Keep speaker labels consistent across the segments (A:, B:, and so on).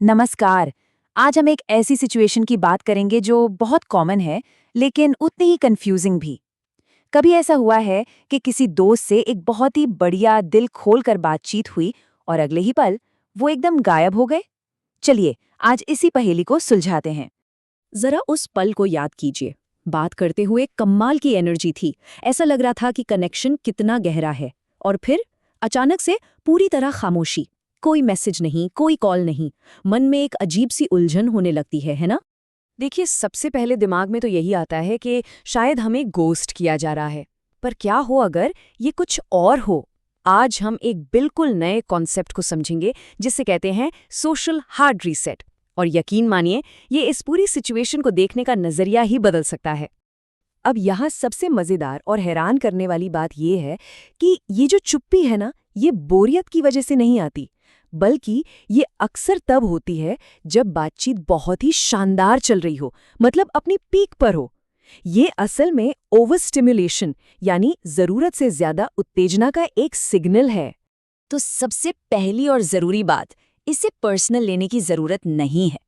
A: नमस्कार। आज हम एक ऐसी सिचुएशन की बात करेंगे जो बहुत कॉमन है, लेकिन उतनी ही कंफ्यूजिंग भी। कभी ऐसा हुआ है कि किसी दोस्त से एक बहुत ही बढ़िया दिल खोलकर बातचीत हुई और अगले ही पल वो एकदम गायब हो गए? चलिए, आज इसी पहेली को सुलझाते हैं।
B: जरा उस पल को याद कीजिए। बात करते हुए कमाल की एनर्जी थी। ऐसा लग रहा था कि कनेक्शन कितना गहरा है। और फिर अचानक से पूरी तरह खामोशी। कोई मैसेज नहीं, कोई कॉल नहीं। मन में एक अजीब सी उलझन होने लगती है ना? देखिए, सबसे पहले दिमाग में तो यही आता है कि शायद हमें गोस्ट किया जा रहा है। पर क्या हो अगर ये कुछ और हो? आज हम एक बिल्कुल नए कॉन्सेप्ट को समझेंगे, जिसे कहते हैं सोशल हार्ड रीसेट। और यकीन मानिए, ये इस पूरी सिचुएशन को देखने का नजरिया ही बदल सकता है। अब यहाँ सबसे मजेदार और हैरान करने वाली बात ये है कि ये जो चुप्पी है ना, ये बोरियत की वजह से नहीं आती, बल्कि ये अक्सर तब होती है जब बातचीत बहुत ही शानदार चल रही हो, मतलब अपनी पीक पर हो। ये असल में ओवर स्टिमुलेशन, यानी जरूरत से ज्यादा उत्तेजना का एक सिग्नल है।
A: तो सबसे पहली और जरूरी बात, इसे पर्सनल लेने की जरूरत नहीं है।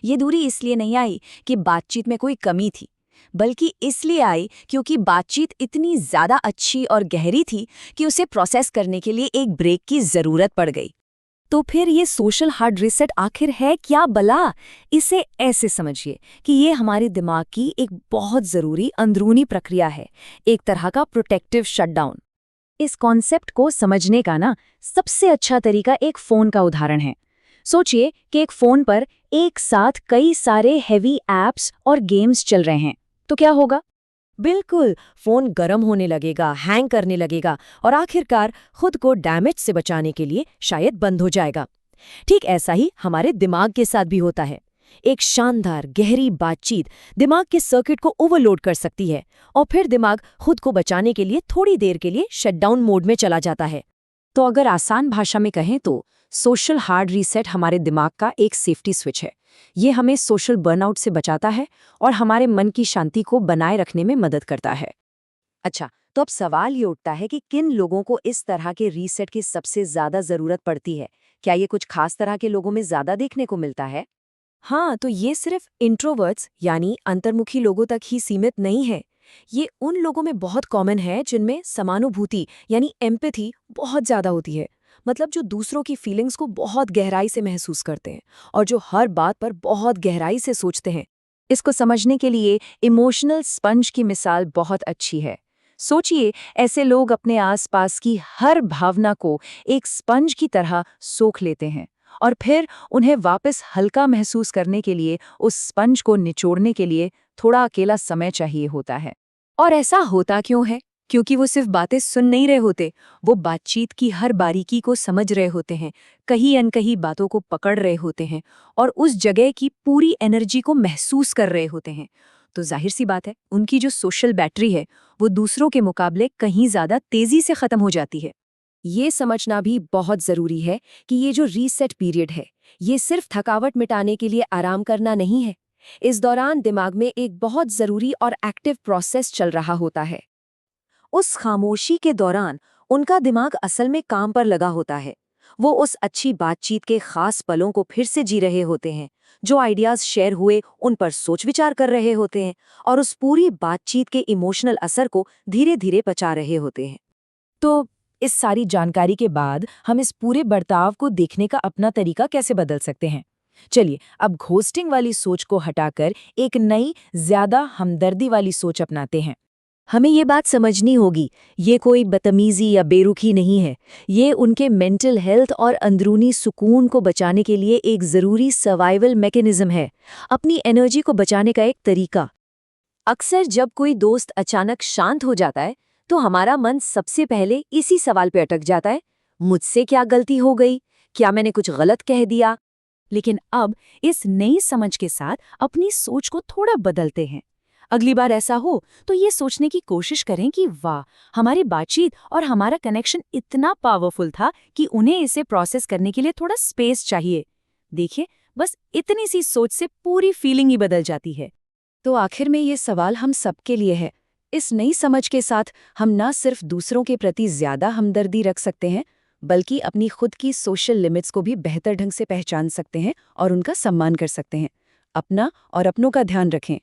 A: ये दूरी इसलिए नहीं आई कि बातचीत में कोई कमी थी, बल्कि इसलिए आई क्योंकि बातचीत इतनी ज्यादा अच्छी और गहरी थी कि उसे प्रोसेस करने के लिए एक ब्रेक की जरूरत पड़ गई।
B: तो फिर ये सोशल हार्ड रीसेट आखिर है क्या भला? इसे ऐसे समझिए कि ये हमारे दिमाग की एक बहुत जरूरी अंदरूनी प्रक्रिया है, एक तरह का प्रोटेक्टिव शटडाउन।
A: इस कॉन्सेप्ट को समझने का ना सबसे अच्छा तरीका एक फोन का उदाहरण है। सोचिए कि एक फोन पर एक साथ कई सारे हेवी ऐप्स और गेम्स चल रहे हैं, तो क्या होगा?
B: बिल्कुल, फोन गर्म होने लगेगा, हैंग करने लगेगा और आखिरकार खुद को डैमेज से बचाने के लिए शायद बंद हो जाएगा। ठीक ऐसा ही हमारे दिमाग के साथ भी होता है। एक शानदार गहरी बातचीत दिमाग के सर्किट को ओवरलोड कर सकती है और फिर दिमाग खुद को बचाने के लिए थोड़ी देर के लिए शटडाउन मोड में चला जाता है।
A: तो अगर आसान भाषा में कहें तो सोशल हार्ड रीसेट हमारे दिमाग का एक सेफ्टी स्विच है। ये हमें सोशल बर्नआउट से बचाता है और हमारे मन की शांति को बनाए रखने में मदद करता है। अच्छा, तो अब सवाल ये उठता है कि किन लोगों को इस तरह के रीसेट की सबसे ज्यादा जरूरत पड़ती है? क्या ये कुछ खास तरह के लोगों में ज्यादा देखने को मिलता है?
B: हाँ, तो ये सिर्फ इंट्रोवर्ट्स यानी अंतर्मुखी लोगों तक ही सीमित नहीं है। ये उन लोगों में बहुत कॉमन है जिनमें समानुभूति यानी एम्पैथी बहुत ज्यादा होती है। मतलब जो दूसरों की फीलिंग्स को बहुत गहराई से महसूस करते हैं और जो हर बात पर बहुत गहराई से सोचते हैं।
A: इसको समझने के लिए इमोशनल स्पंज की मिसाल बहुत अच्छी है। सोचिए, ऐसे लोग अपने आसपास की हर भावना को एक स्पंज की तरह सोख लेते हैं और फिर उन्हें वापस हल्का महसूस करने के लिए उस स्पंज को निचोड़ने के लिए थोड़ा अकेला समय चाहिए होता है।
B: और ऐसा होता क्यों है? क्योंकि वो सिर्फ बातें सुन नहीं रहे होते, वो बातचीत की हर बारीकी को समझ रहे होते हैं, कहीं अनकहीं बातों को पकड़ रहे होते हैं और उस जगह की पूरी एनर्जी को महसूस कर रहे होते हैं। तो जाहिर सी बात है, उनकी जो सोशल बैटरी है वो दूसरों के मुकाबले कहीं ज्यादा तेजी से खत्म हो जाती है। ये समझना भी बहुत जरूरी है कि ये जो रीसेट पीरियड है, ये सिर्फ थकावट मिटाने के लिए आराम करना नहीं है। इस दौरान दिमाग में एक बहुत जरूरी और एक्टिव प्रोसेस चल रहा होता है।
A: उस खामोशी के दौरान उनका दिमाग असल में काम पर लगा होता है। वो उस अच्छी बातचीत के खास पलों को फिर से जी रहे होते हैं, जो आइडियाज शेयर हुए उन पर सोच विचार कर रहे होते हैं और उस पूरी बातचीत के इमोशनल असर को धीरे धीरे पचा रहे होते हैं। तो इस सारी जानकारी के बाद हम इस पूरे बर्ताव को देखने का अपना तरीका कैसे बदल सकते हैं? चलिए, अब घोस्टिंग वाली सोच को हटाकर एक नई, ज्यादा हमदर्दी वाली सोच अपनाते हैं। हमें ये बात समझनी होगी, ये कोई बदतमीजी या बेरुखी नहीं है। ये उनके मेंटल हेल्थ और अंदरूनी सुकून को बचाने के लिए एक ज़रूरी सर्वाइवल मैकेनिज्म है, अपनी एनर्जी को बचाने का एक तरीका। अक्सर जब कोई दोस्त अचानक शांत हो जाता है, तो हमारा मन सबसे पहले इसी सवाल पे अटक जाता है, मुझसे क्या गलती हो गई? क्या मैंने कुछ गलत कह दिया? लेकिन अब इस नई समझ के साथ अपनी सोच को थोड़ा बदलते हैं। अगली बार ऐसा हो तो ये सोचने की कोशिश करें कि वाह, हमारी बातचीत और हमारा कनेक्शन इतना पावरफुल था कि उन्हें इसे प्रोसेस करने के लिए थोड़ा स्पेस चाहिए। देखिए, बस इतनी सी सोच से पूरी फीलिंग ही बदल जाती है। तो आखिर में ये सवाल हम सबके लिए है। इस नई समझ के साथ हम न सिर्फ दूसरों के प्रति ज्यादा हमदर्दी रख सकते हैं,
B: बल्कि अपनी खुद की सोशल लिमिट्स को भी बेहतर ढंग से पहचान सकते हैं और उनका सम्मान कर सकते हैं। अपना और अपनों का ध्यान रखें।